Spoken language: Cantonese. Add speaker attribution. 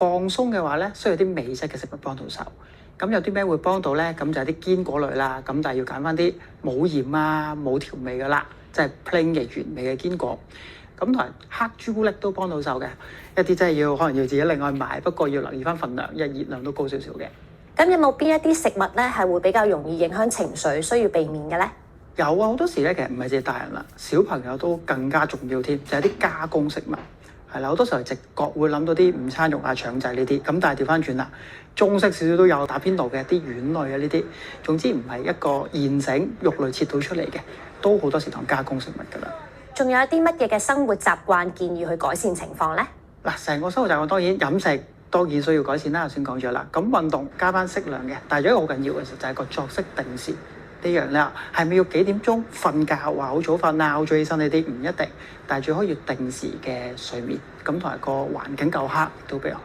Speaker 1: 放鬆嘅話咧，需要啲味質嘅食物幫到手。咁有啲咩會幫到咧？咁就係啲堅果類啦。咁但係要揀翻啲冇鹽啊、冇調味嘅啦，即係 plain 嘅原味嘅堅果。咁同埋黑朱古力都幫到手嘅，一啲真係可能要自己另外買，不過要留意翻份量，因為熱量都高少少嘅。
Speaker 2: 咁有冇邊一啲食物咧係會比較容易影響情緒，需要避免嘅咧？
Speaker 1: 有啊，好多時咧其實唔係淨係大人啦，小朋友都更加重要添，就係啲加工食物。係啦，好多時候直覺會諗到啲午餐肉啊、腸仔呢啲，咁但係調翻轉啦，中式少少都有打邊爐嘅啲丸類啊呢啲，總之唔係一個現成肉類切到出嚟嘅，都好多時當加工食物㗎啦。
Speaker 2: 仲有一啲乜嘢嘅生活習慣建議去改善情況咧？
Speaker 1: 嗱，成個生活習慣當然飲食當然需要改善啦，頭先講咗啦。咁運動加翻適量嘅，但係有一個好緊要嘅就係個作息定時呢樣啦。係咪要幾點鐘瞓覺？話好早瞓啊，好早起身呢啲唔一定，但係最好要定時嘅睡眠，咁同埋個環境夠黑都比較好。